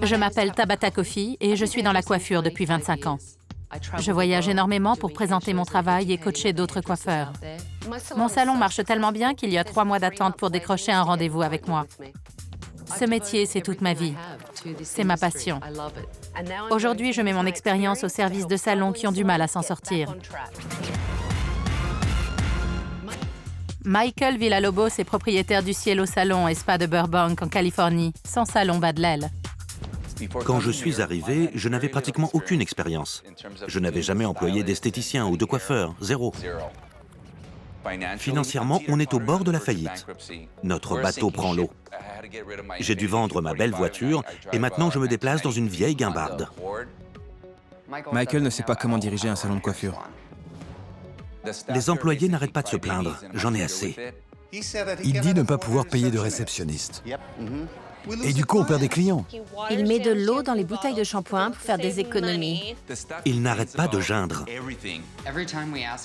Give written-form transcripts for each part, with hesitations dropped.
Je m'appelle Tabata Kofi et je suis dans la coiffure depuis 25 ans. Je voyage énormément pour présenter mon travail et coacher d'autres coiffeurs. Mon salon marche tellement bien qu'il y a 3 mois d'attente pour décrocher un rendez-vous avec moi. Ce métier, c'est toute ma vie. C'est ma passion. Aujourd'hui, je mets mon expérience au service de salons qui ont du mal à s'en sortir. Michael Villalobos est propriétaire du Cielo Salon et Spa de Burbank, en Californie. Son salon bat de l'aile. Quand je suis arrivé, je n'avais pratiquement aucune expérience. Je n'avais jamais employé d'esthéticien ou de coiffeur, zéro. Financièrement, on est au bord de la faillite. Notre bateau prend l'eau. J'ai dû vendre ma belle voiture et maintenant je me déplace dans une vieille guimbarde. Michael ne sait pas comment diriger un salon de coiffure. Les employés n'arrêtent pas de se plaindre. J'en ai assez. Il dit ne pas pouvoir payer de réceptionniste. Et du coup, on perd des clients. Il met de l'eau dans les bouteilles de shampoing pour faire des économies. Ils n'arrêtent pas de geindre.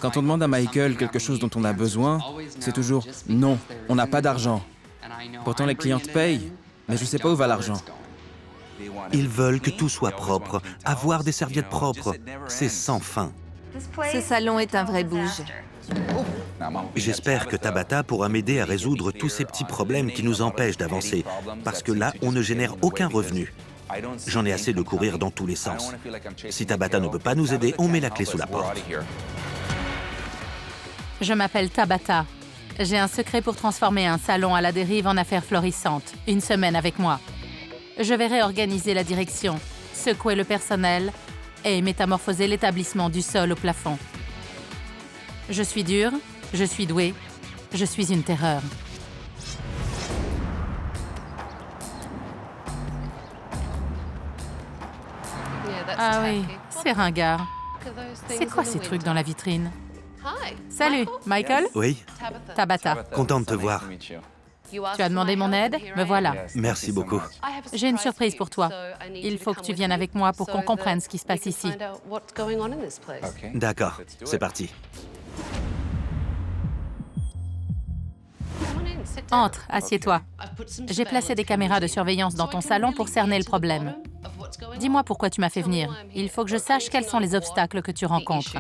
Quand on demande à Michael quelque chose dont on a besoin, c'est toujours « non, on n'a pas d'argent ». Pourtant, les clientes payent, mais je ne sais pas où va l'argent. Ils veulent que tout soit propre, avoir des serviettes propres. C'est sans fin. Ce salon est un vrai bouge. J'espère que Tabata pourra m'aider à résoudre tous ces petits problèmes qui nous empêchent d'avancer, parce que là, on ne génère aucun revenu. J'en ai assez de courir dans tous les sens. Si Tabata ne peut pas nous aider, on met la clé sous la porte. Je m'appelle Tabata. J'ai un secret pour transformer un salon à la dérive en affaires florissantes. Une semaine avec moi. Je vais réorganiser la direction, secouer le personnel et métamorphoser l'établissement du sol au plafond. Je suis dure, je suis douée, je suis une terreur. Ah oui, c'est ringard. C'est quoi ces trucs dans la vitrine? Salut, Michael? Oui, Tabata. content de te voir. Tu as demandé mon aide? Me voilà. Merci beaucoup. J'ai une surprise pour toi. Il faut que tu viennes avec moi pour qu'on comprenne ce qui se passe ici. D'accord, c'est parti. Entre, assieds-toi. J'ai placé des caméras de surveillance dans ton salon pour cerner le problème. Dis-moi pourquoi tu m'as fait venir. Il faut que je sache quels sont les obstacles que tu rencontres.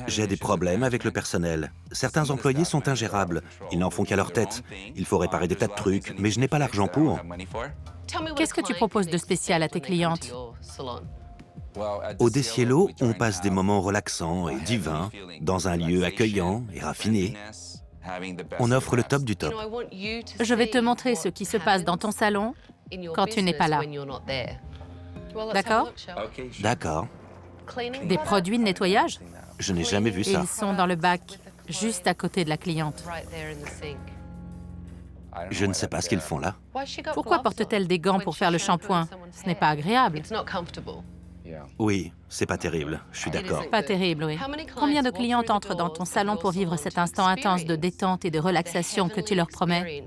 J'ai des problèmes avec le personnel. Certains employés sont ingérables. Ils n'en font qu'à leur tête. Il faut réparer des tas de trucs, mais je n'ai pas l'argent pour. Qu'est-ce que tu proposes de spécial à tes clientes? Au Cielo, on passe des moments relaxants et divins, dans un lieu accueillant et raffiné. On offre le top du top. Je vais te montrer ce qui se passe dans ton salon quand tu n'es pas là. D'accord? D'accord. Des produits de nettoyage? Je n'ai jamais vu ça. Ils sont dans le bac, juste à côté de la cliente. Je ne sais pas ce qu'ils font là. Pourquoi porte-t-elle des gants pour faire le shampoing? Ce n'est pas agréable. Oui, c'est pas terrible, je suis d'accord. Pas terrible, oui. Combien de clientes entrent dans ton salon pour vivre cet instant intense de détente et de relaxation que tu leur promets?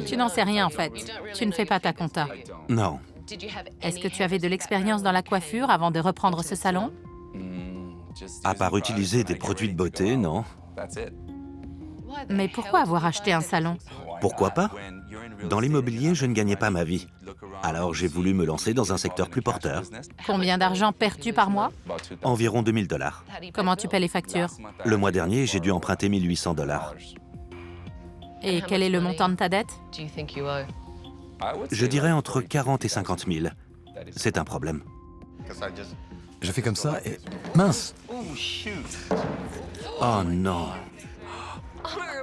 Tu n'en sais rien, en fait. Tu ne fais pas ta compta. Non. Est-ce que tu avais de l'expérience dans la coiffure avant de reprendre ce salon? À part utiliser des produits de beauté, non. Mais pourquoi avoir acheté un salon? Pourquoi pas? Dans l'immobilier, je ne gagnais pas ma vie. Alors j'ai voulu me lancer dans un secteur plus porteur. Combien d'argent perds-tu par mois? Environ 2000 $. Comment tu paies les factures? Le mois dernier, j'ai dû emprunter 1800 $. Et quel est le montant de ta dette? Je dirais entre 40 et 50 000. C'est un problème. Je fais comme ça et... Mince! Oh non.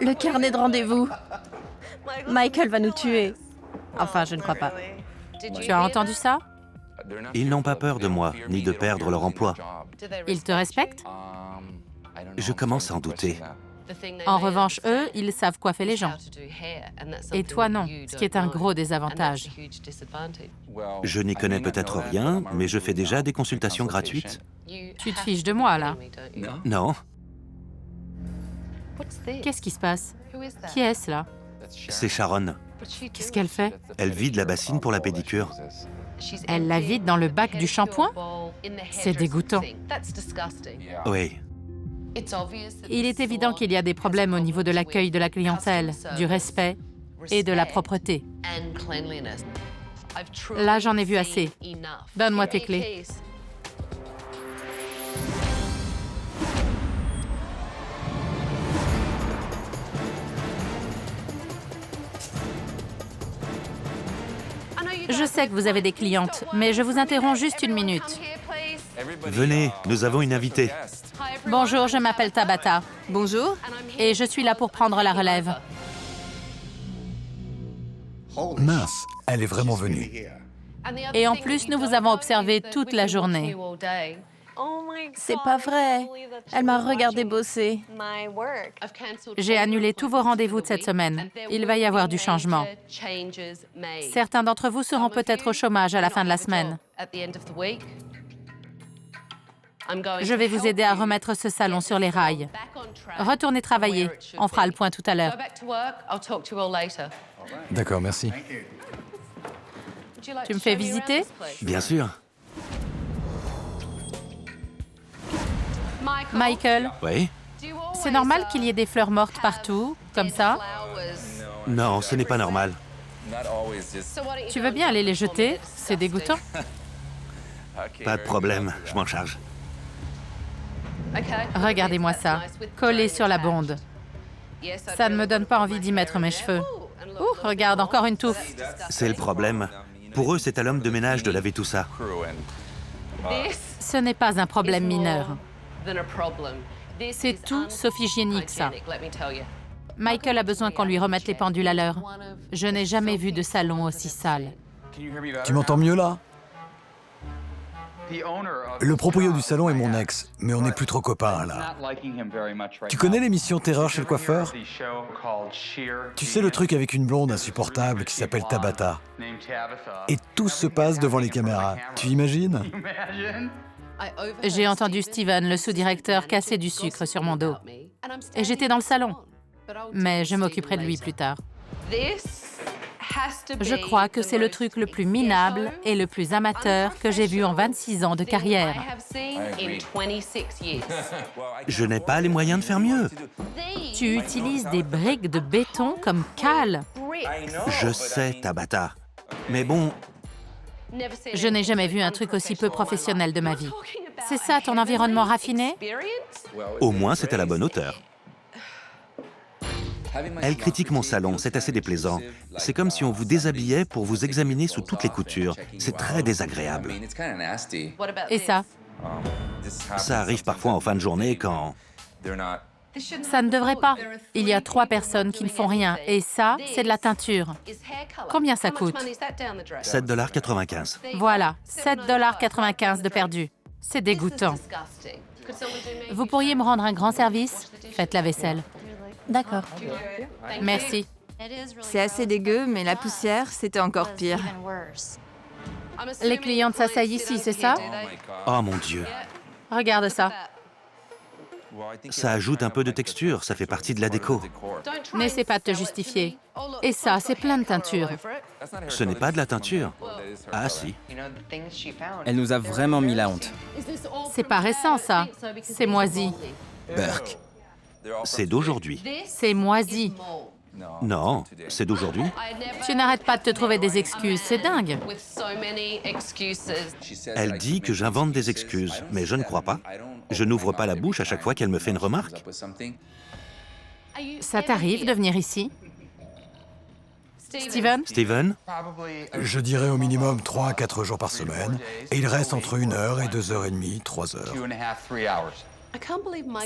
Le carnet de rendez-vous. Michael va nous tuer. Enfin, je ne crois pas. Tu as entendu ça? Ils n'ont pas peur de moi, ni de perdre leur emploi. Ils te respectent? Je commence à en douter. En revanche, eux, ils savent coiffer les gens. Et toi, non, ce qui est un gros désavantage. Je n'y connais peut-être rien, mais je fais déjà des consultations gratuites. Tu te fiches de moi, là. Non, Qu'est-ce qui se passe? Qui est-ce, là? c'est Sharon. Qu'est-ce qu'elle fait? Elle vide la bassine pour la pédicure. Elle la vide dans le bac du shampoing? C'est dégoûtant. Oui. Il est évident qu'il y a des problèmes au niveau de l'accueil de la clientèle, du respect et de la propreté. Là, j'en ai vu assez. Donne-moi tes clés. Je sais que vous avez des clientes, mais je vous interromps juste une minute. Venez, nous avons une invitée. Bonjour, je m'appelle Tabata. Bonjour. Et je suis là pour prendre la relève. Mince, elle est vraiment venue. Et en plus, nous vous avons observé toute la journée. C'est pas vrai. Elle m'a regardé bosser. J'ai annulé tous vos rendez-vous de cette semaine. Il va y avoir du changement. Certains d'entre vous seront peut-être au chômage à la fin de la semaine. Je vais vous aider à remettre ce salon sur les rails. Retournez travailler. On fera le point tout à l'heure. D'accord, merci. Tu me fais visiter? Bien sûr. Michael, Oui? c'est normal qu'il y ait des fleurs mortes partout, comme ça? Non, ce n'est pas normal. Tu veux bien aller les jeter? C'est dégoûtant. Pas de problème, je m'en charge. Regardez-moi ça, collé sur la bonde. Ça ne me donne pas envie d'y mettre mes cheveux. Ouh, regarde, encore une touffe. C'est le problème. Pour eux, c'est à l'homme de ménage de laver tout ça. Ce n'est pas un problème mineur. C'est tout sauf hygiénique, ça. Michael a besoin qu'on lui remette les pendules à l'heure. Je n'ai jamais vu de salon aussi sale. Tu m'entends mieux là? Le proprio du salon est mon ex, mais on n'est plus trop copains là. Tu connais l'émission Terreur chez le coiffeur? Tu sais le truc avec une blonde insupportable qui s'appelle Tabata. Et tout se passe devant les caméras. Tu imagines? J'ai entendu Steven, le sous-directeur, casser du sucre sur mon dos. Et j'étais dans le salon. Mais je m'occuperai de lui plus tard. Je crois que c'est le truc le plus minable et le plus amateur que j'ai vu en 26 ans de carrière. Je n'ai pas les moyens de faire mieux. Tu utilises des briques de béton comme cale. Je sais, Tabata. Mais bon, Je n'ai jamais vu un truc aussi peu professionnel de ma vie. C'est ça ton environnement raffiné? au moins c'est à la bonne hauteur. Elle critique mon salon, c'est assez déplaisant. C'est comme si on vous déshabillait pour vous examiner sous toutes les coutures. C'est très désagréable. Et ça? Ça arrive parfois en fin de journée quand... Ça ne devrait pas. Il y a 3 personnes qui ne font rien. Et ça, c'est de la teinture. Combien ça coûte? 7,95 $. Voilà, 7,95 $ de perdu. C'est dégoûtant. Vous pourriez me rendre un grand service? Faites la vaisselle. D'accord. Merci. C'est assez dégueu, mais la poussière, c'était encore pire. Les clientes s'asseyent ici, c'est ça? Oh mon Dieu. Regarde ça. Ça ajoute un peu de texture, ça fait partie de la déco. N'essaie pas de te justifier. Et ça, c'est plein de teinture. Ce n'est pas de la teinture. Ah si. Elle nous a vraiment mis la honte. C'est pas récent, ça. C'est moisi. Burke. C'est d'aujourd'hui. C'est moisi. Non, c'est d'aujourd'hui. Tu n'arrêtes pas de te trouver des excuses, c'est dingue. Elle dit que j'invente des excuses, mais je ne crois pas. Je n'ouvre pas la bouche à chaque fois qu'elle me fait une remarque. Ça t'arrive de venir ici? Steven? Steven? Je dirais au minimum 3 à 4 jours par semaine, et il reste entre 1 heure et 2h30, 3 heures.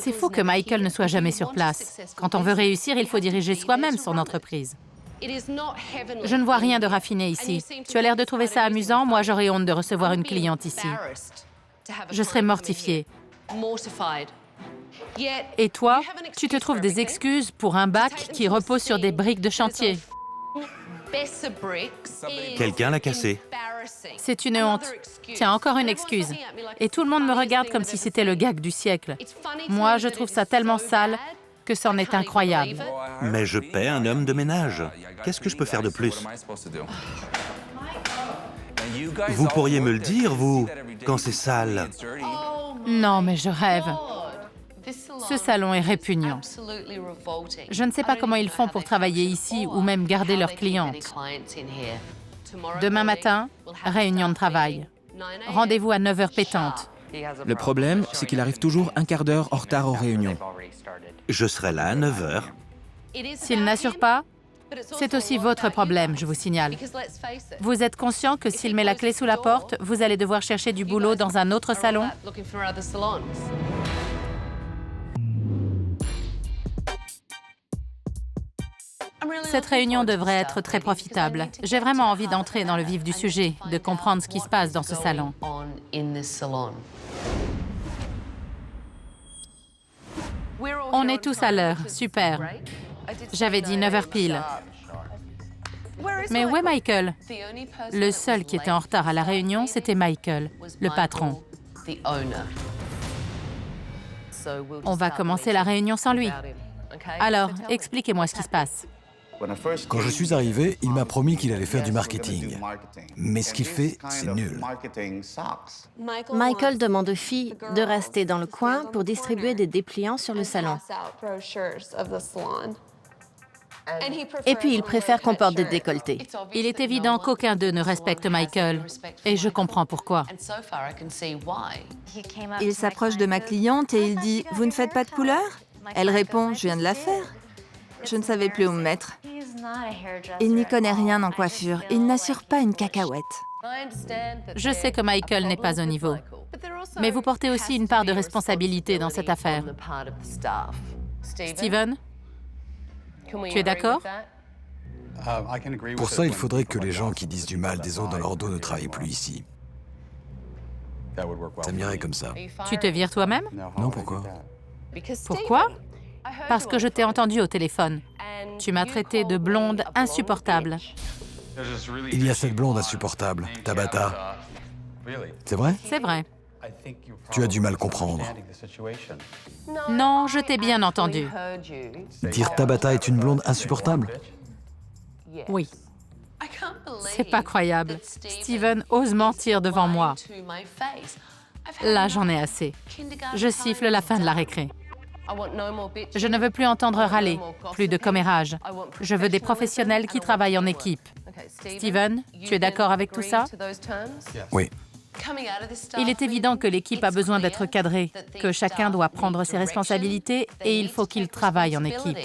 C'est fou que Michael ne soit jamais sur place. Quand on veut réussir, il faut diriger soi-même son entreprise. Je ne vois rien de raffiné ici. Tu as l'air de trouver ça amusant, moi j'aurais honte de recevoir une cliente ici. Je serais mortifiée. Et toi, tu te trouves des excuses pour un bac qui repose sur des briques de chantier. Quelqu'un l'a cassé. C'est une honte. Tiens, encore une excuse. Et tout le monde me regarde comme si c'était le gag du siècle. Moi, je trouve ça tellement sale que c'en est incroyable. Mais je paie un homme de ménage. Qu'est-ce que je peux faire de plus? Vous pourriez me le dire, vous, quand c'est sale. Non, mais je rêve. Ce salon est répugnant. Je ne sais pas comment ils font pour travailler ici ou même garder leurs clientes. Demain matin, réunion de travail. Rendez-vous à 9h pétante. Le problème, c'est qu'il arrive toujours un quart d'heure en retard aux réunions. Je serai là à 9h. S'il n'assure pas, c'est aussi votre problème, je vous signale. Vous êtes conscient que s'il met la clé sous la porte, vous allez devoir chercher du boulot dans un autre salon? Cette réunion devrait être très profitable. J'ai vraiment envie d'entrer dans le vif du sujet, de comprendre ce qui se passe dans ce salon. On est tous à l'heure, super. J'avais dit 9h pile. Mais où est Michael? Le seul qui était en retard à la réunion, c'était Michael, le patron. On va commencer la réunion sans lui. Alors, expliquez-moi ce qui se passe. Quand je suis arrivé, il m'a promis qu'il allait faire du marketing. Mais ce qu'il fait, c'est nul. Michael demande aux filles de rester dans le coin pour distribuer des dépliants sur le salon. Et puis, il préfère qu'on porte des décolletés. Il est évident qu'aucun d'eux ne respecte Michael. Et je comprends pourquoi. Il s'approche de ma cliente et il dit « Vous ne faites pas de couleur ?» Elle répond « Je viens de la faire. » Je ne savais plus où me mettre. Il n'y connaît rien en coiffure. Il n'assure pas une cacahuète. Je sais que Michael n'est pas au niveau. Mais vous portez aussi une part de responsabilité dans cette affaire. Steven, tu es d'accord? Pour ça, il faudrait que les gens qui disent du mal des autres dans leur dos ne travaillent plus ici. Ça m'irait comme ça. Tu te vires toi-même? Non, pourquoi? Pourquoi? Parce que je t'ai entendu au téléphone. Tu m'as traité de blonde insupportable. Il y a cette blonde insupportable, Tabata. C'est vrai? C'est vrai. Tu as du mal comprendre. Non, je t'ai bien entendu. Dire Tabata est une blonde insupportable? Oui. C'est pas croyable. Steven ose mentir devant moi. Là, j'en ai assez. Je siffle la fin de la récré. Je ne veux plus entendre râler, plus de commérage. Je veux des professionnels qui travaillent en équipe. Steven, tu es d'accord avec tout ça? Oui. Il est évident que l'équipe a besoin d'être cadrée, que chacun doit prendre ses responsabilités et il faut qu'il travaille en équipe.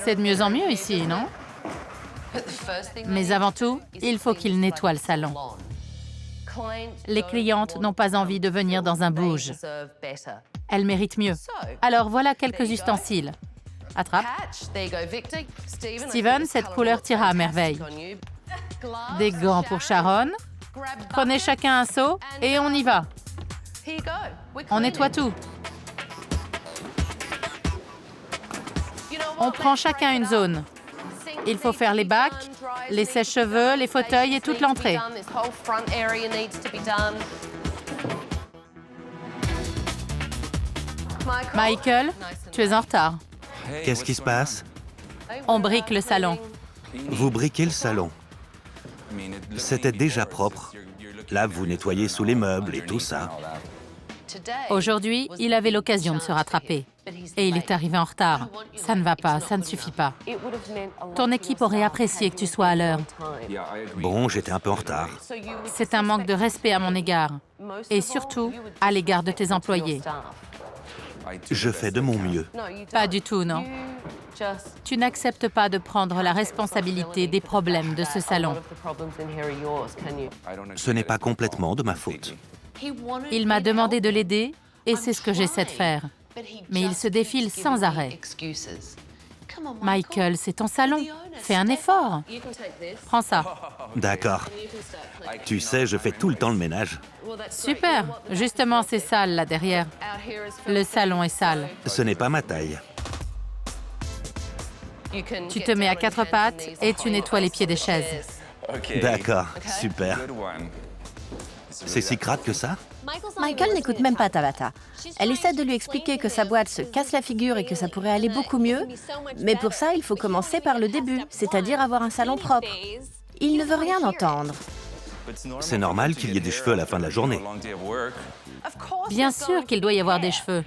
C'est de mieux en mieux ici, non? Mais avant tout, il faut qu'il nettoie le salon. Les clientes n'ont pas envie de venir dans un bouge. Elles méritent mieux. Alors voilà quelques ustensiles. Attrape. Steven, cette couleur t'ira à merveille. Des gants pour Sharon. Prenez chacun un seau et on y va. On nettoie tout. On prend chacun une zone. Il faut faire les bacs, les sèche-cheveux, les fauteuils et toute l'entrée. Michael, tu es en retard. Qu'est-ce qui se passe? On brique le salon. Vous briquez le salon. C'était déjà propre. Là, vous nettoyez sous les meubles et tout ça. Aujourd'hui, il avait l'occasion de se rattraper. Et il est arrivé en retard. Ça ne va pas, ça ne suffit pas. Ton équipe aurait apprécié que tu sois à l'heure. Bon, j'étais un peu en retard. C'est un manque de respect à mon égard. Et surtout, à l'égard de tes employés. Je fais de mon mieux. Pas du tout, non. Tu n'acceptes pas de prendre la responsabilité des problèmes de ce salon. Ce n'est pas complètement de ma faute. Il m'a demandé de l'aider et c'est ce que j'essaie de faire. Mais il se défile sans arrêt. Michael, c'est ton salon. Fais un effort. Prends ça. D'accord. Tu sais, je fais tout le temps le ménage. Super. Justement, c'est sale là derrière. Le salon est sale. Ce n'est pas ma taille. Tu te mets à quatre pattes et tu nettoies les pieds des chaises. D'accord, super. C'est si crade que ça? Michael n'écoute même pas Tabata. Elle essaie de lui expliquer que sa boîte se casse la figure et que ça pourrait aller beaucoup mieux. Mais pour ça, il faut commencer par le début, c'est-à-dire avoir un salon propre. Il ne veut rien entendre. C'est normal qu'il y ait des cheveux à la fin de la journée. Bien sûr qu'il doit y avoir des cheveux.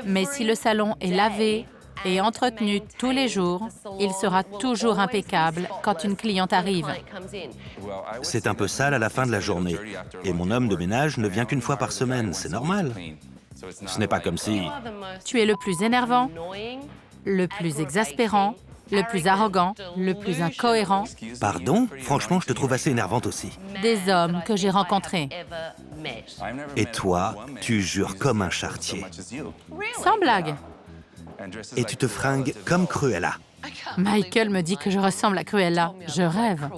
Mais si le salon est lavé et entretenu tous les jours, il sera toujours impeccable quand une cliente arrive. C'est un peu sale à la fin de la journée. Et mon homme de ménage ne vient qu'une fois par semaine, c'est normal. Ce n'est pas comme si... Tu es le plus énervant, le plus exaspérant, le plus arrogant, le plus incohérent Pardon? Franchement, je te trouve assez énervante aussi. des hommes que j'ai rencontrés. Et toi, tu jures comme un charretier. Sans blague. Et tu te fringues comme Cruella. Michael me dit que je ressemble à Cruella. Je rêve.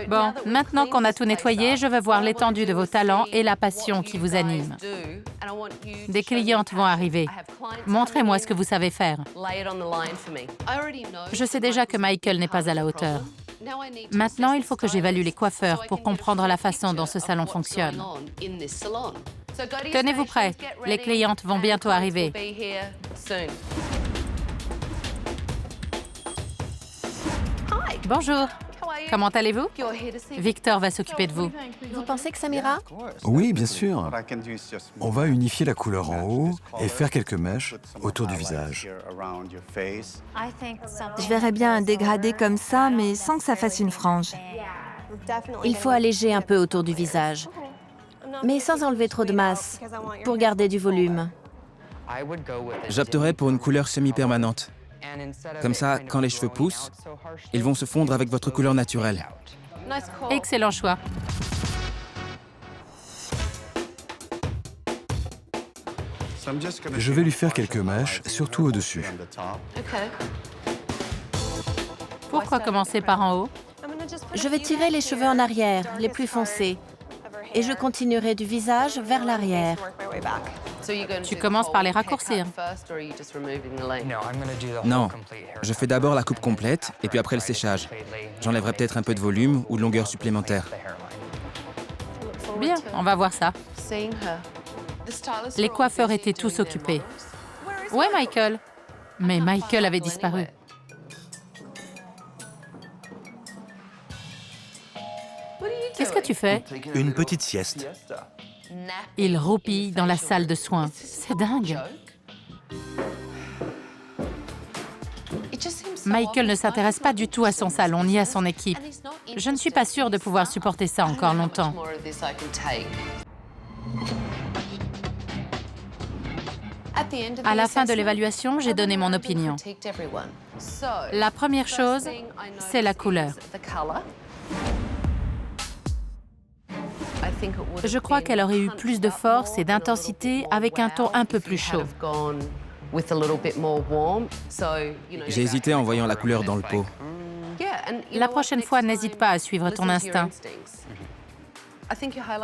Bon, maintenant qu'on a tout nettoyé, je veux voir l'étendue de vos talents et la passion qui vous anime. Des clientes vont arriver. Montrez-moi ce que vous savez faire. Je sais déjà que Michael n'est pas à la hauteur. Maintenant, il faut que j'évalue les coiffeurs pour comprendre la façon dont ce salon fonctionne. Tenez-vous prêts, les clientes vont bientôt arriver. Bonjour, comment allez-vous? Victor va s'occuper de vous. Vous pensez que ça m'ira? Oui, bien sûr. On va unifier la couleur en haut et faire quelques mèches autour du visage. Je verrais bien un dégradé comme ça, mais sans que ça fasse une frange. Il faut alléger un peu autour du visage, mais sans enlever trop de masse, pour garder du volume. J'opterais pour une couleur semi-permanente. Comme ça, quand les cheveux poussent, ils vont se fondre avec votre couleur naturelle. Excellent choix. Je vais lui faire quelques mèches, surtout au-dessus. Pourquoi commencer par en haut? Je vais tirer les cheveux en arrière, les plus foncés, et je continuerai du visage vers l'arrière. Tu commences par les raccourcir. Non, je fais d'abord la coupe complète et puis après le séchage. J'enlèverai peut-être un peu de volume ou de longueur supplémentaire. Bien, on va voir ça. Les coiffeurs étaient tous occupés. Où est Michael? Mais Michael avait disparu. Qu'est-ce que tu fais? Une petite sieste. Il roupille dans la salle de soins. C'est dingue. Michael ne s'intéresse pas du tout à son salon ni à son équipe. Je ne suis pas sûre de pouvoir supporter ça encore longtemps. À la fin de l'évaluation, j'ai donné mon opinion. La première chose, c'est la couleur. Je crois qu'elle aurait eu plus de force et d'intensité avec un ton un peu plus chaud. J'ai hésité en voyant la couleur dans le pot. La prochaine fois, n'hésite pas à suivre ton instinct.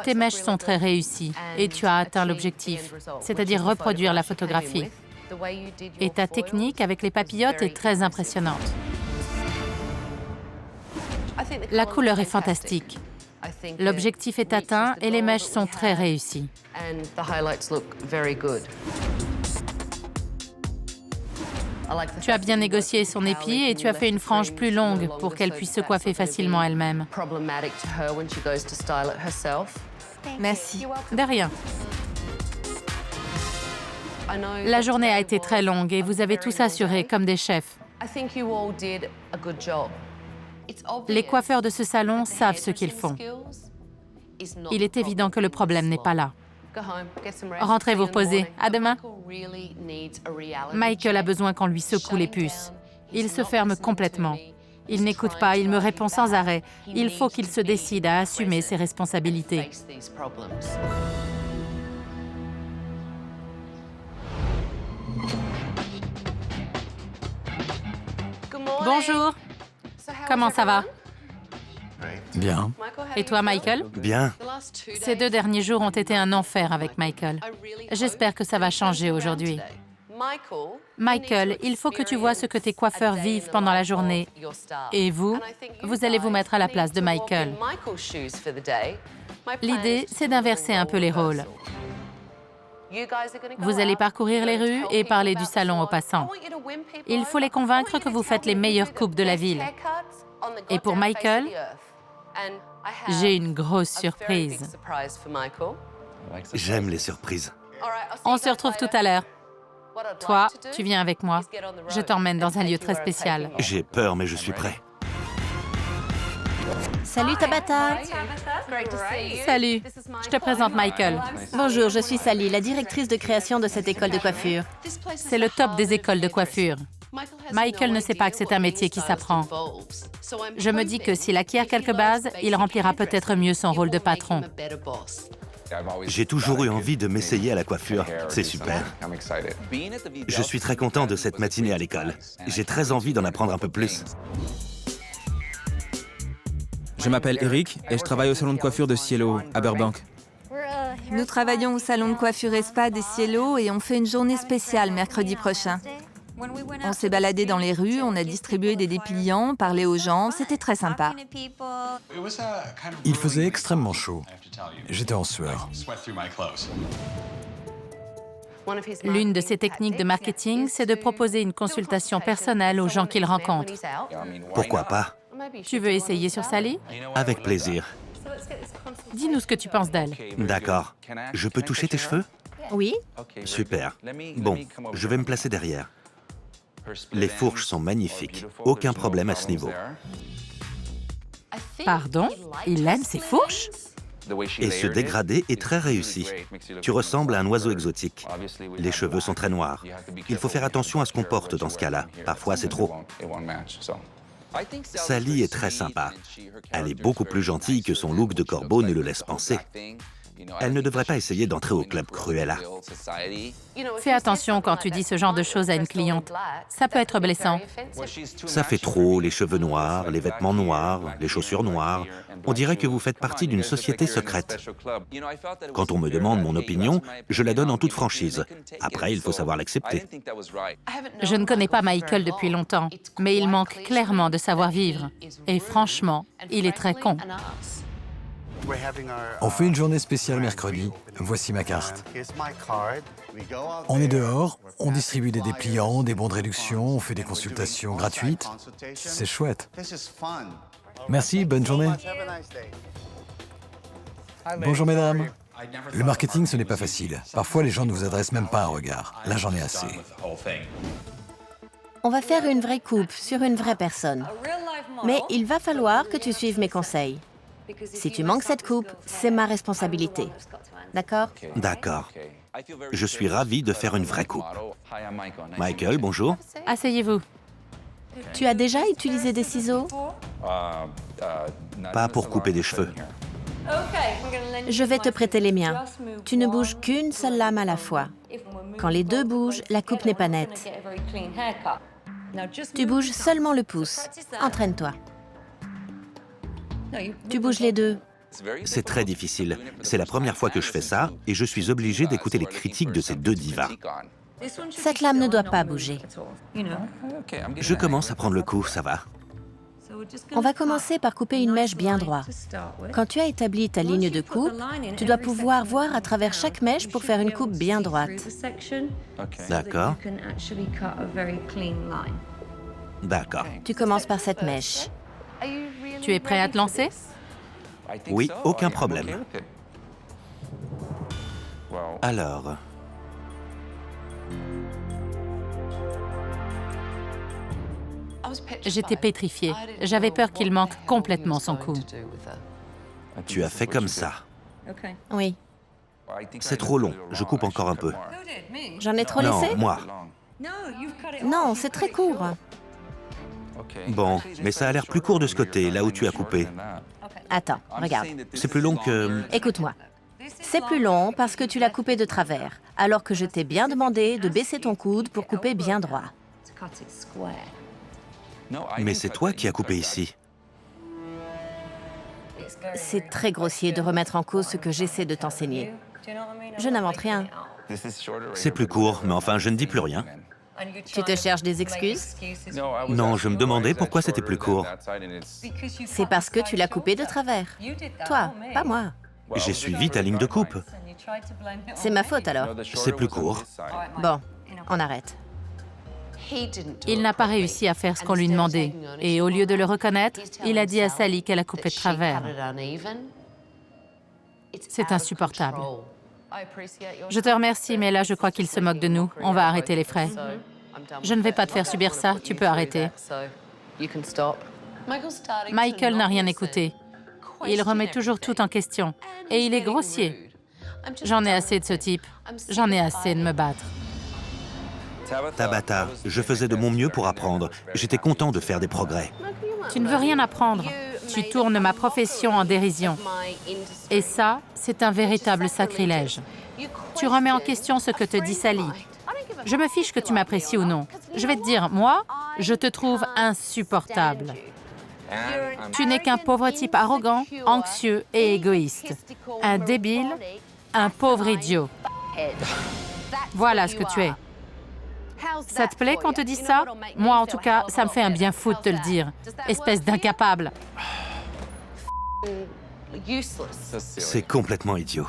Tes mèches sont très réussies et tu as atteint l'objectif, c'est-à-dire reproduire la photographie. Et ta technique avec les papillotes est très impressionnante. La couleur est fantastique. L'objectif est atteint et les mèches sont très réussies. Tu as bien négocié son épi et tu as fait une frange plus longue pour qu'elle puisse se coiffer facilement elle-même. Merci. De rien. La journée a été très longue et vous avez tous assuré comme des chefs. Les coiffeurs de ce salon savent ce qu'ils font. Il est évident que le problème n'est pas là. Rentrez vous reposer. À demain. Michael a besoin qu'on lui secoue les puces. Il se ferme complètement. Il n'écoute pas, il me répond sans arrêt. Il faut qu'il se décide à assumer ses responsabilités. Bonjour. Comment ça va? Bien. Et toi, Michael? Bien. Ces 2 derniers jours ont été un enfer avec Michael. J'espère que ça va changer aujourd'hui. Michael, il faut que tu vois ce que tes coiffeurs vivent pendant la journée. Et vous allez vous mettre à la place de Michael. L'idée, c'est d'inverser un peu les rôles. Vous allez parcourir les rues et parler du salon aux passants. Il faut les convaincre que vous faites les meilleures coupes de la ville. Et pour Michael, j'ai une grosse surprise. J'aime les surprises. On se retrouve tout à l'heure. Toi, tu viens avec moi. Je t'emmène dans un lieu très spécial. J'ai peur, mais je suis prêt. Salut Tabata. Salut, je te présente Michael. Bonjour, je suis Sally, la directrice de création de cette école de coiffure. C'est le top des écoles de coiffure. Michael ne sait pas que c'est un métier qui s'apprend. Je me dis que s'il acquiert quelques bases, il remplira peut-être mieux son rôle de patron. J'ai toujours eu envie de m'essayer à la coiffure. C'est super. Je suis très content de cette matinée à l'école. J'ai très envie d'en apprendre un peu plus. Je m'appelle Eric et je travaille au salon de coiffure de Cielo, à Burbank. Nous travaillons au salon de coiffure et spa des Cielo et on fait une journée spéciale mercredi prochain. On s'est baladé dans les rues, on a distribué des dépliants, parlé aux gens, c'était très sympa. Il faisait extrêmement chaud. J'étais en sueur. L'une de ses techniques de marketing, c'est de proposer une consultation personnelle aux gens qu'il rencontre. Pourquoi pas? Tu veux essayer sur Sally? Avec plaisir. Dis-nous ce que tu penses d'elle. D'accord. Je peux toucher tes cheveux? Oui? Super. Bon, je vais me placer derrière. Les fourches sont magnifiques. Aucun problème à ce niveau. Pardon? Il aime ses fourches? Et ce dégradé est très réussi. Tu ressembles à un oiseau exotique. Les cheveux sont très noirs. Il faut faire attention à ce qu'on porte dans ce cas-là. Parfois, c'est trop. Sally est très sympa. Elle est beaucoup plus gentille que son look de corbeau ne le laisse penser. Elle ne devrait pas essayer d'entrer au club Cruella. Fais attention quand tu dis ce genre de choses à une cliente. Ça peut être blessant. Ça fait trop, les cheveux noirs, les vêtements noirs, les chaussures noires. On dirait que vous faites partie d'une société secrète. Quand on me demande mon opinion, je la donne en toute franchise. Après, il faut savoir l'accepter. Je ne connais pas Michael depuis longtemps, mais il manque clairement de savoir-vivre. Et franchement, il est très con. On fait une journée spéciale mercredi. Voici ma carte. On est dehors, on distribue des dépliants, des bons de réduction, on fait des consultations gratuites. C'est chouette. Merci, bonne journée. Bonjour mesdames. Le marketing, ce n'est pas facile. Parfois, les gens ne vous adressent même pas un regard. Là, j'en ai assez. On va faire une vraie coupe sur une vraie personne. Mais il va falloir que tu suives mes conseils. Si tu manques cette coupe, c'est ma responsabilité. D'accord? D'accord. Je suis ravi de faire une vraie coupe. Michael, bonjour. Asseyez-vous. Tu as déjà utilisé des ciseaux? Pas pour couper des cheveux. Je vais te prêter les miens. Tu ne bouges qu'une seule lame à la fois. Quand les deux bougent, la coupe n'est pas nette. Tu bouges seulement le pouce. Entraîne-toi. Tu bouges les deux. C'est très difficile. C'est la première fois que je fais ça et je suis obligé d'écouter les critiques de ces deux divas. Cette lame ne doit pas bouger. Je commence à prendre le coup, ça va. On va commencer par couper une mèche bien droite. Quand tu as établi ta ligne de coupe, tu dois pouvoir voir à travers chaque mèche pour faire une coupe bien droite. D'accord. D'accord. Tu commences par cette mèche. Tu es prêt à te lancer? Oui, aucun problème. Alors... J'étais pétrifiée. J'avais peur qu'il manque complètement son coup. Tu as fait comme ça. Oui. C'est trop long, je coupe encore un peu. J'en ai trop laissé? Non, moi. Non, c'est très court. Bon, mais ça a l'air plus court de ce côté, là où tu as coupé. Attends, regarde. C'est plus long que... Écoute-moi. C'est plus long parce que tu l'as coupé de travers, alors que je t'ai bien demandé de baisser ton coude pour couper bien droit. Mais c'est toi qui as coupé ici. C'est très grossier de remettre en cause ce que j'essaie de t'enseigner. Je n'invente rien. C'est plus court, mais enfin, je ne dis plus rien. Tu te cherches des excuses? Non, je me demandais pourquoi c'était plus court. C'est parce que tu l'as coupé de travers. Toi, pas moi. J'ai suivi ta ligne de coupe. C'est ma faute alors. C'est plus court. Bon, on arrête. Il n'a pas réussi à faire ce qu'on lui demandait. Et au lieu de le reconnaître, il a dit à Sally qu'elle a coupé de travers. C'est insupportable. Je te remercie, mais là, je crois qu'il se moque de nous. On va arrêter les frais. Je ne vais pas te faire subir ça, tu peux arrêter. Michael n'a rien écouté. Il remet toujours tout en question. Et il est grossier. J'en ai assez de ce type. J'en ai assez de me battre. Tabata, je faisais de mon mieux pour apprendre. J'étais content de faire des progrès. Tu ne veux rien apprendre. Tu tournes ma profession en dérision. Et ça, c'est un véritable sacrilège. Tu remets en question ce que te dit Sally. Je me fiche que tu m'apprécies ou non. Je vais te dire, moi, je te trouve insupportable. Tu n'es qu'un pauvre type arrogant, anxieux et égoïste. Un débile, un pauvre idiot. Voilà ce que tu es. Ça te plaît qu'on te dise ça? Moi, en tout cas, ça me fait un bien fou de te le dire. Espèce d'incapable. C'est complètement idiot.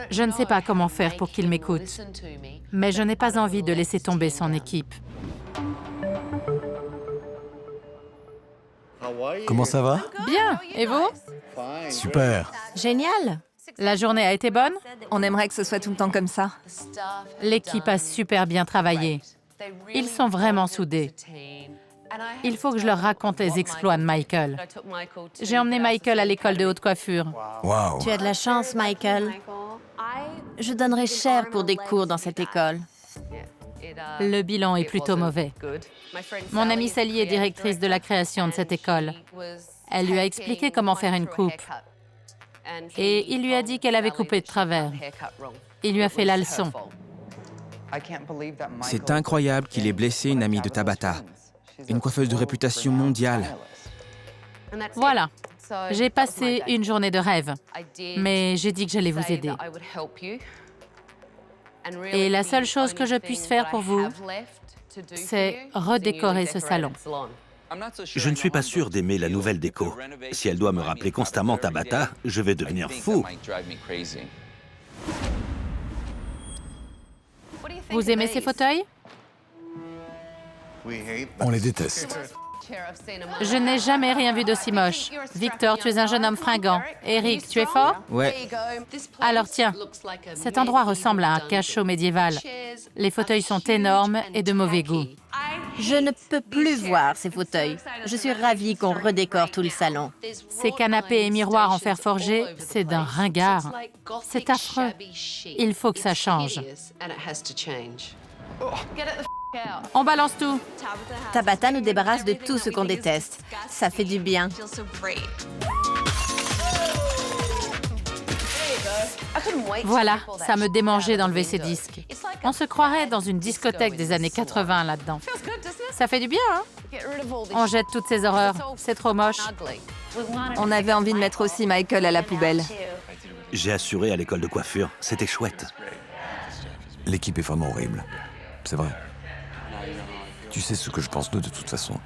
Je ne sais pas comment faire pour qu'il m'écoute, mais je n'ai pas envie de laisser tomber son équipe. Comment ça va? Bien, et vous? Super. Génial. La journée a été bonne? On aimerait que ce soit tout le temps comme ça. L'équipe a super bien travaillé. Ils sont vraiment soudés. Il faut que je leur raconte les exploits de Michael. J'ai emmené Michael à l'école de haute coiffure. Waouh. Tu as de la chance, Michael. Je donnerais cher pour des cours dans cette école. Le bilan est plutôt mauvais. Mon amie Sally est directrice de la création de cette école. Elle lui a expliqué comment faire une coupe. Et il lui a dit qu'elle avait coupé de travers. Il lui a fait la leçon. C'est incroyable qu'il ait blessé une amie de Tabata, une coiffeuse de réputation mondiale. Voilà. J'ai passé une journée de rêve, mais j'ai dit que j'allais vous aider. Et la seule chose que je puisse faire pour vous, c'est redécorer ce salon. Je ne suis pas sûr d'aimer la nouvelle déco. Si elle doit me rappeler constamment Tabata, je vais devenir fou. Vous aimez ces fauteuils? On les déteste. Je n'ai jamais rien vu d'aussi moche. Victor, tu es un jeune homme fringant. Eric, tu es fort? Ouais, Alors tiens, cet endroit ressemble à un cachot médiéval. Les fauteuils sont énormes et de mauvais goût. Je ne peux plus voir ces fauteuils. Je suis ravie qu'on redécore tout le salon. Ces canapés et miroirs en fer forgé, c'est d'un ringard. C'est affreux. Il faut que ça change. On balance tout. Tabata nous débarrasse de tout ce qu'on déteste. Ça fait du bien. Voilà, ça me démangeait d'enlever ces disques. On se croirait dans une discothèque des années 80 là-dedans. Ça fait du bien, hein? On jette toutes ces horreurs. C'est trop moche. On avait envie de mettre aussi Michael à la poubelle. J'ai assuré à l'école de coiffure. C'était chouette. L'équipe est vraiment horrible. C'est vrai. Tu sais ce que je pense d'eux de toute façon.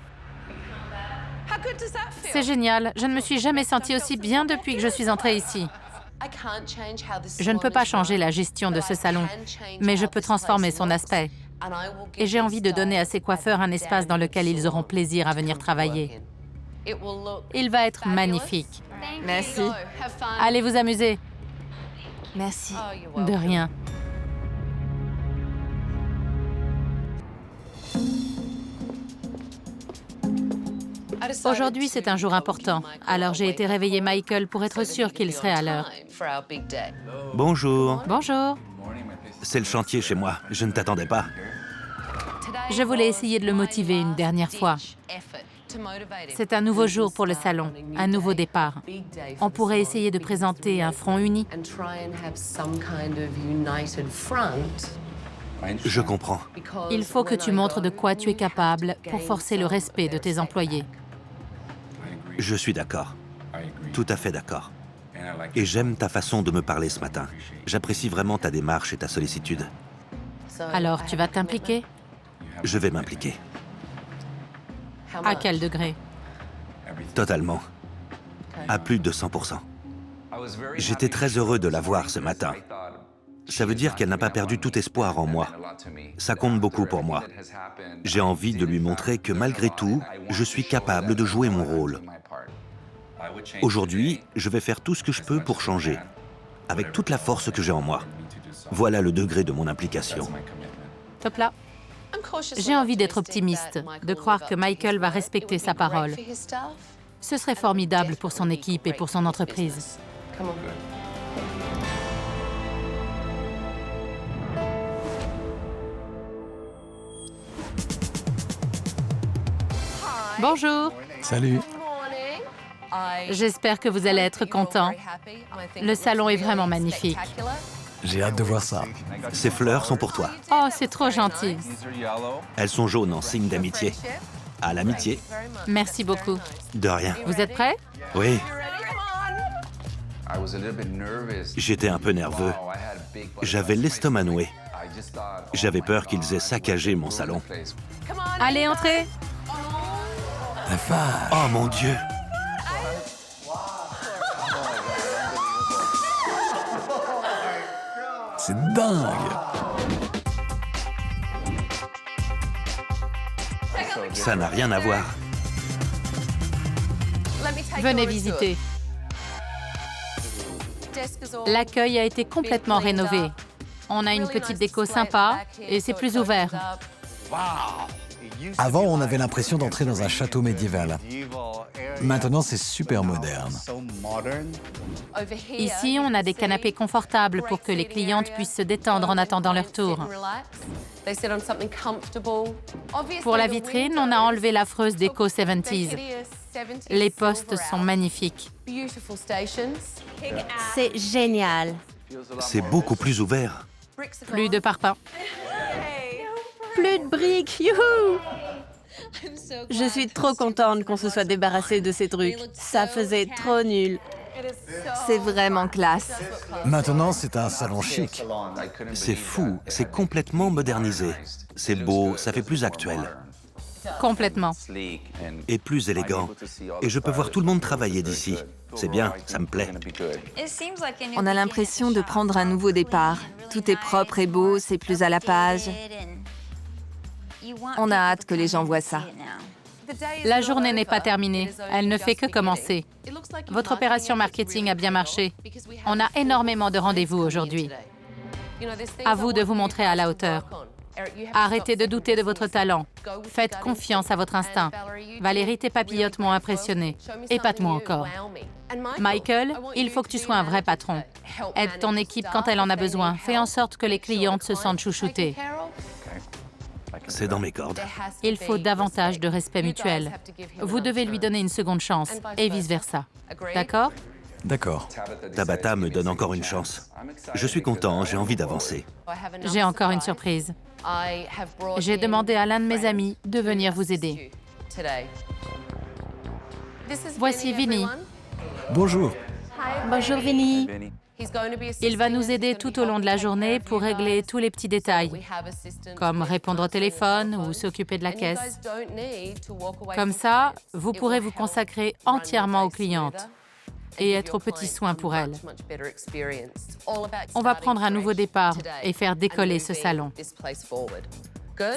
C'est génial. Je ne me suis jamais sentie aussi bien depuis que je suis entrée ici. Je ne peux pas changer la gestion de ce salon, mais je peux transformer son aspect. Et j'ai envie de donner à ces coiffeurs un espace dans lequel ils auront plaisir à venir travailler. Il va être magnifique. Merci. Allez vous amuser. Merci. De rien. Aujourd'hui, c'est un jour important. Alors j'ai été réveiller Michael pour être sûre qu'il serait à l'heure. Bonjour. Bonjour. C'est le chantier chez moi. Je ne t'attendais pas. Je voulais essayer de le motiver une dernière fois. C'est un nouveau jour pour le salon, un nouveau départ. On pourrait essayer de présenter un front uni. Je comprends. Il faut que tu montres de quoi tu es capable pour forcer le respect de tes employés. Je suis d'accord. Tout à fait d'accord. Et j'aime ta façon de me parler ce matin. J'apprécie vraiment ta démarche et ta sollicitude. Alors, tu vas t'impliquer? Je vais m'impliquer. À quel degré? Totalement. À plus de 100%. J'étais très heureux de la voir ce matin. Ça veut dire qu'elle n'a pas perdu tout espoir en moi. Ça compte beaucoup pour moi. J'ai envie de lui montrer que malgré tout, je suis capable de jouer mon rôle. Aujourd'hui, je vais faire tout ce que je peux pour changer, avec toute la force que j'ai en moi. Voilà le degré de mon implication. Top là. J'ai envie d'être optimiste, de croire que Michael va respecter sa parole. Ce serait formidable pour son équipe et pour son entreprise. Bonjour. Salut. J'espère que vous allez être content. Le salon est vraiment magnifique. J'ai hâte de voir ça. Ces fleurs sont pour toi. Oh, c'est trop gentil. Elles sont jaunes en signe d'amitié. À l'amitié. Merci beaucoup. De rien. Vous êtes prêts? Oui. J'étais un peu nerveux. J'avais l'estomac noué. J'avais peur qu'ils aient saccagé mon salon. Allez, entrez. La vache. Oh mon Dieu! C'est dingue. Ça n'a rien à voir. Venez visiter. L'accueil a été complètement rénové. On a une petite déco sympa et c'est plus ouvert. Avant, on avait l'impression d'entrer dans un château médiéval. Maintenant, c'est super moderne. Ici, on a des canapés confortables pour que les clientes puissent se détendre en attendant leur tour. Pour la vitrine, on a enlevé l'affreuse déco 70s. Les postes sont magnifiques. C'est génial. C'est beaucoup plus ouvert. Plus de parpaings. Plus de briques, youhou! Je suis trop contente qu'on se soit débarrassé de ces trucs. Ça faisait trop nul. C'est vraiment classe. Maintenant, c'est un salon chic. C'est fou, c'est complètement modernisé. C'est beau, ça fait plus actuel. Complètement. Et plus élégant. Et je peux voir tout le monde travailler d'ici. C'est bien, ça me plaît. On a l'impression de prendre un nouveau départ. Tout est propre et beau, c'est plus à la page. On a hâte que les gens voient ça. La journée n'est pas terminée. Elle ne fait que commencer. Votre opération marketing a bien marché. On a énormément de rendez-vous aujourd'hui. À vous de vous montrer à la hauteur. Arrêtez de douter de votre talent. Faites confiance à votre instinct. Valérie, tes papillotes m'ont impressionné. Épate-moi encore. Michael, il faut que tu sois un vrai patron. Aide ton équipe quand elle en a besoin. Fais en sorte que les clientes se sentent chouchoutées. C'est dans mes cordes. Il faut davantage de respect mutuel. Vous devez lui donner une seconde chance, et vice-versa. D'accord? D'accord. Tabata me donne encore une chance. Je suis content, j'ai envie d'avancer. J'ai encore une surprise. J'ai demandé à l'un de mes amis de venir vous aider. Voici Vinny. Bonjour. Bonjour, Vinny. Il va nous aider tout au long de la journée pour régler tous les petits détails, comme répondre au téléphone ou s'occuper de la caisse. Comme ça, vous pourrez vous consacrer entièrement aux clientes et être aux petits soins pour elles. On va prendre un nouveau départ et faire décoller ce salon.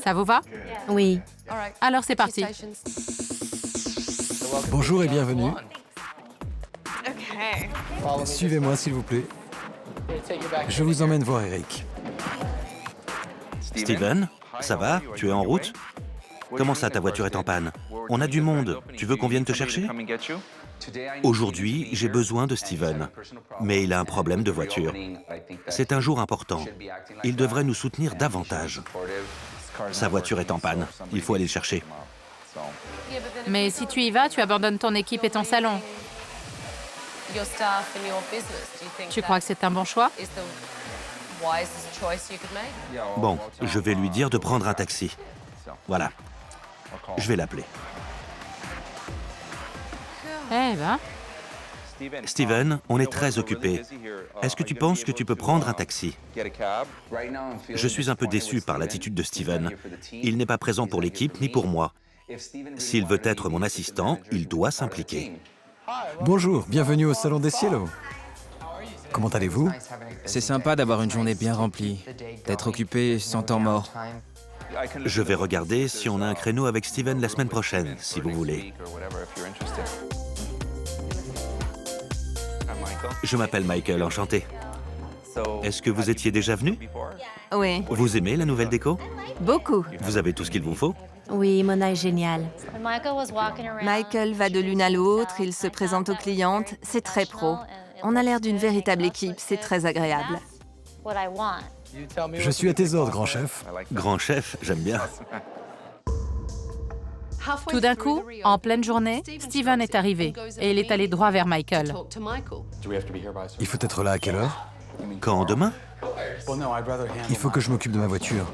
Ça vous va? Oui. Alors c'est parti. Bonjour et bienvenue. Suivez-moi, s'il vous plaît. Je vous emmène voir Eric. Steven, ça va? Tu es en route? Comment ça, ta voiture est en panne? On a du monde. Tu veux qu'on vienne te chercher? Aujourd'hui, j'ai besoin de Steven, mais il a un problème de voiture. C'est un jour important. Il devrait nous soutenir davantage. Sa voiture est en panne. Il faut aller le chercher. Mais si tu y vas, tu abandonnes ton équipe et ton salon. Tu crois que c'est un bon choix? Bon, je vais lui dire de prendre un taxi. Voilà. Je vais l'appeler. Eh ben, Steven, on est très occupés. Est-ce que tu penses que tu peux prendre un taxi? Je suis un peu déçu par l'attitude de Steven. Il n'est pas présent pour l'équipe ni pour moi. S'il veut être mon assistant, il doit s'impliquer. Bonjour, bienvenue au Salon des Cielos. comment allez-vous? C'est sympa d'avoir une journée bien remplie, d'être occupé sans temps mort. Je vais regarder si on a un créneau avec Steven la semaine prochaine, si vous voulez. Je m'appelle Michael, enchanté. Est-ce que vous étiez déjà venu? Oui, Vous aimez la nouvelle déco? beaucoup. Vous avez tout ce qu'il vous faut? Oui, Mona est géniale. Michael va de l'une à l'autre, il se présente aux clientes, c'est très pro. On a l'air d'une véritable équipe, c'est très agréable. Je suis à tes ordres, grand chef. Grand chef, j'aime bien. Tout d'un coup, en pleine journée, Steven est arrivé et il est allé droit vers Michael. Il faut être là à quelle heure? Quand demain? Il faut que je m'occupe de ma voiture.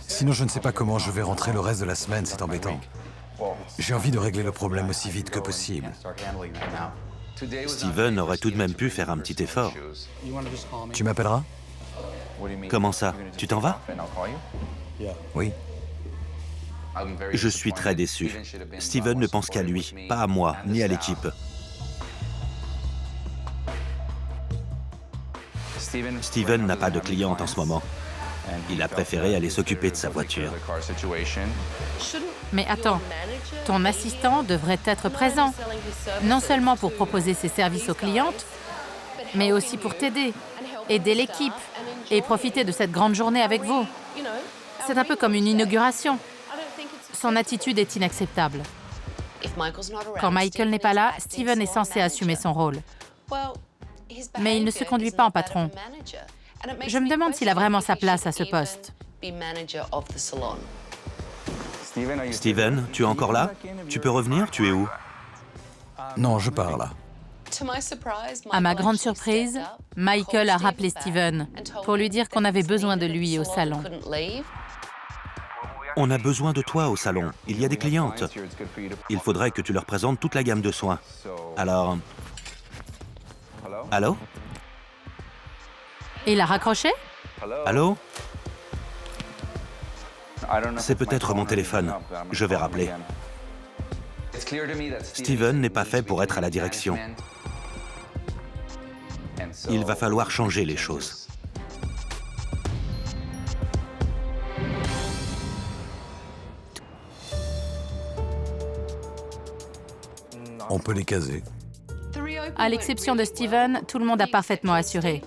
Sinon, je ne sais pas comment je vais rentrer le reste de la semaine, c'est embêtant. J'ai envie de régler le problème aussi vite que possible. Steven aurait tout de même pu faire un petit effort. Tu m'appelleras? Comment ça? Tu t'en vas? Oui. Je suis très déçu. Steven ne pense qu'à lui, pas à moi, ni à l'équipe. Steven n'a pas de cliente en ce moment. Il a préféré aller s'occuper de sa voiture. Mais attends, ton assistant devrait être présent, non seulement pour proposer ses services aux clientes, mais aussi pour t'aider, aider l'équipe et profiter de cette grande journée avec vous. C'est un peu comme une inauguration. Son attitude est inacceptable. Quand Michael n'est pas là, Steven est censé assumer son rôle. Mais il ne se conduit pas en patron. Je me demande s'il a vraiment sa place à ce poste. Steven, tu es encore là? Tu peux revenir? Tu es où? Non, je pars là. À ma grande surprise, Michael a rappelé Steven pour lui dire qu'on avait besoin de lui au salon. On a besoin de toi au salon. Il y a des clientes. Il faudrait que tu leur présentes toute la gamme de soins. Alors... Allô? Il a raccroché? Allô? C'est peut-être mon téléphone. Je vais rappeler. Steven n'est pas fait pour être à la direction. Il va falloir changer les choses. On peut les caser. À l'exception de Steven, tout le monde a parfaitement assuré.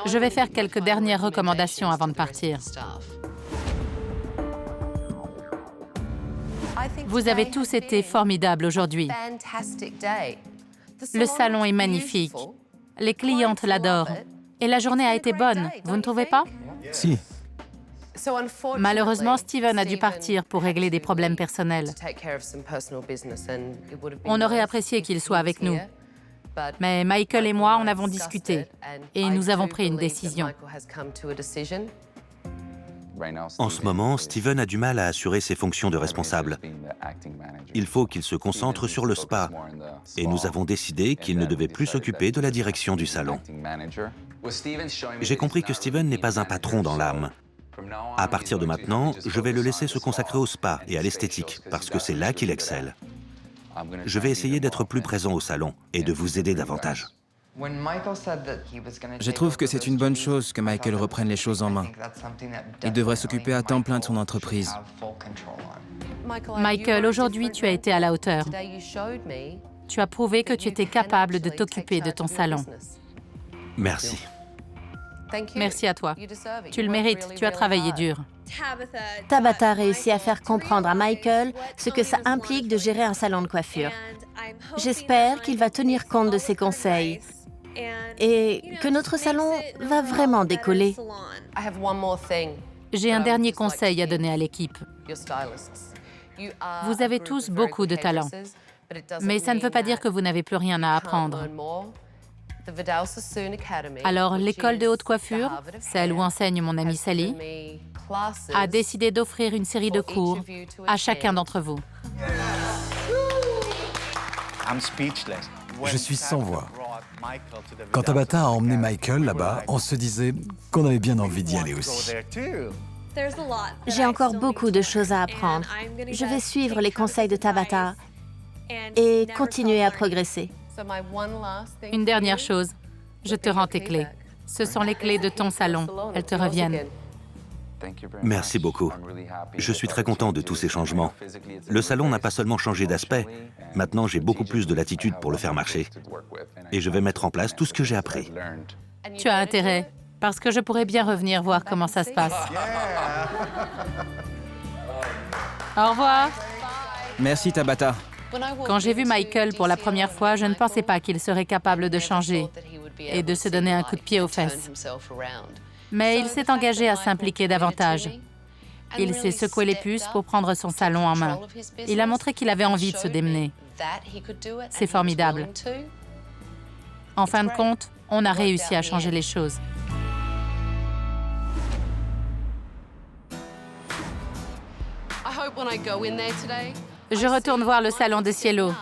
Je vais faire quelques dernières recommandations avant de partir. Vous avez tous été formidables aujourd'hui. Le salon est magnifique. Les clientes l'adorent. Et la journée a été bonne, vous ne trouvez pas? Si. Malheureusement, Steven a dû partir pour régler des problèmes personnels. On aurait apprécié qu'il soit avec nous. Mais Michael et moi en avons discuté et nous avons pris une décision. En ce moment, Steven a du mal à assurer ses fonctions de responsable. Il faut qu'il se concentre sur le spa. Et nous avons décidé qu'il ne devait plus s'occuper de la direction du salon. J'ai compris que Steven n'est pas un patron dans l'âme. À partir de maintenant, je vais le laisser se consacrer au spa et à l'esthétique, parce que c'est là qu'il excelle. Je vais essayer d'être plus présent au salon et de vous aider davantage. Je trouve que c'est une bonne chose que Michael reprenne les choses en main. Il devrait s'occuper à temps plein de son entreprise. Michael, aujourd'hui, tu as été à la hauteur. Tu as prouvé que tu étais capable de t'occuper de ton salon. Merci. Merci à toi. Tu le mérites, tu as travaillé dur. Tabata réussit à faire comprendre à Michael ce que ça implique de gérer un salon de coiffure. J'espère qu'il va tenir compte de ses conseils et que notre salon va vraiment décoller. J'ai un dernier conseil à donner à l'équipe. Vous avez tous beaucoup de talent, mais ça ne veut pas dire que vous n'avez plus rien à apprendre. Alors, l'école de haute coiffure, celle où enseigne mon amie Sally, a décidé d'offrir une série de cours à chacun d'entre vous. Je suis sans voix. Quand Tabata a emmené Michael là-bas, on se disait qu'on avait bien envie d'y aller aussi. J'ai encore beaucoup de choses à apprendre. Je vais suivre les conseils de Tabata et continuer à progresser. Une dernière chose, Je te rends tes clés. Ce sont les clés de ton salon. Elles te reviennent. Merci beaucoup. Je suis très content de tous ces changements. Le salon n'a pas seulement changé d'aspect. Maintenant, j'ai beaucoup plus de latitude pour le faire marcher. Et je vais mettre en place tout ce que j'ai appris. Tu as intérêt, parce que je pourrais bien revenir voir comment ça se passe. Au revoir. Merci Tabata. Quand j'ai vu Michael pour la première fois, je ne pensais pas qu'il serait capable de changer et de se donner un coup de pied aux fesses. Mais il s'est engagé à s'impliquer davantage. Il s'est secoué les puces pour prendre son salon en main. Il a montré qu'il avait envie de se démener. C'est formidable. En fin de compte, on a réussi à changer les choses. Je retourne voir le salon de Cielo.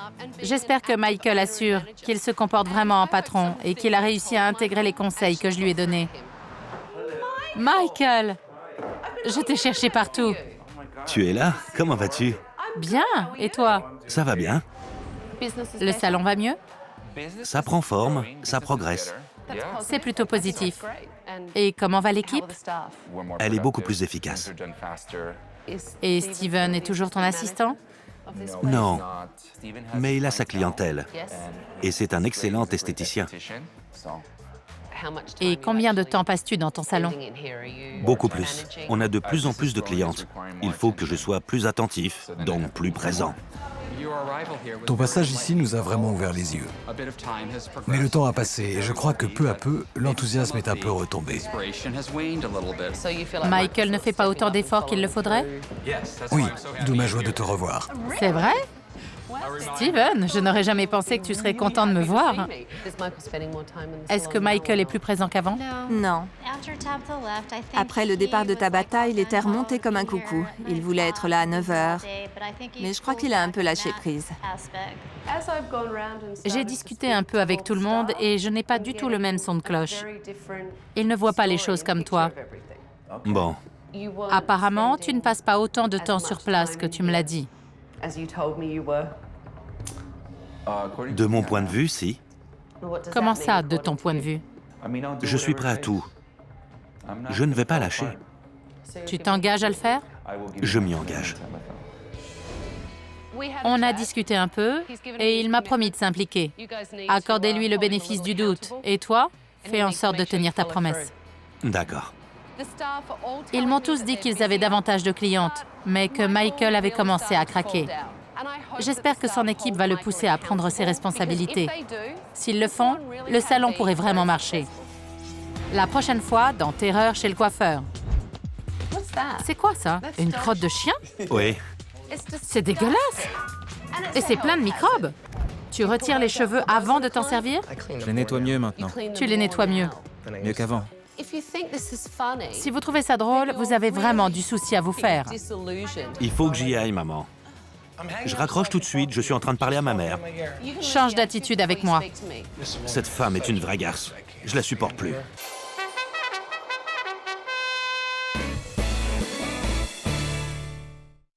J'espère que Michael assure qu'il se comporte vraiment en patron et qu'il a réussi à intégrer les conseils que je lui ai donnés. Michael! Je t'ai cherché partout. Tu es là? Comment vas-tu? Bien, et toi? Ça va bien. Le salon va mieux? Ça prend forme, ça progresse. C'est plutôt positif. Et comment va l'équipe? Elle est beaucoup plus efficace. Et Steven est toujours ton assistant? Non, mais il a sa clientèle. Et c'est un excellent esthéticien. Et combien de temps passes-tu dans ton salon? Beaucoup plus. On a de plus en plus de clientes. Il faut que je sois plus attentif, donc plus présent. Ton passage ici nous a vraiment ouvert les yeux. Mais le temps a passé et je crois que peu à peu, l'enthousiasme est un peu retombé. Michael ne fait pas autant d'efforts qu'il le faudrait? Oui, d'où ma joie de te revoir. C'est vrai? Steven, je n'aurais jamais pensé que tu serais content de me voir. Est-ce que Michael est plus présent qu'avant? Non. Après le départ de Tabata, il était remonté comme un coucou. Il voulait être là à 9h, mais je crois qu'il a un peu lâché prise. J'ai discuté un peu avec tout le monde et je n'ai pas du tout le même son de cloche. Ils ne voient pas les choses comme toi. Bon, Apparemment, tu ne passes pas autant de temps sur place que tu me l'as dit. de mon point de vue, si. Comment ça, de ton point de vue? Je suis prêt à tout. Je ne vais pas lâcher. Tu t'engages à le faire? Je m'y engage. On a discuté un peu et il m'a promis de s'impliquer. Accordez-lui le bénéfice du doute. Et toi, fais en sorte de tenir ta promesse. D'accord. Ils m'ont tous dit qu'ils avaient davantage de clientes, mais que Michael avait commencé à craquer. J'espère que son équipe va le pousser à prendre ses responsabilités. S'ils le font, le salon pourrait vraiment marcher. La prochaine fois, dans Terreur chez le coiffeur. C'est quoi ça? Une crotte de chien? Oui, C'est dégueulasse! Et c'est plein de microbes! Tu retires les cheveux avant de t'en servir? Je les nettoie mieux maintenant. Tu les nettoies mieux. Mieux qu'avant. Si vous trouvez ça drôle, vous avez vraiment du souci à vous faire. il faut que j'y aille, maman. Je raccroche tout de suite, je suis en train de parler à ma mère. Change d'attitude avec moi. Cette femme est une vraie garce. Je la supporte plus.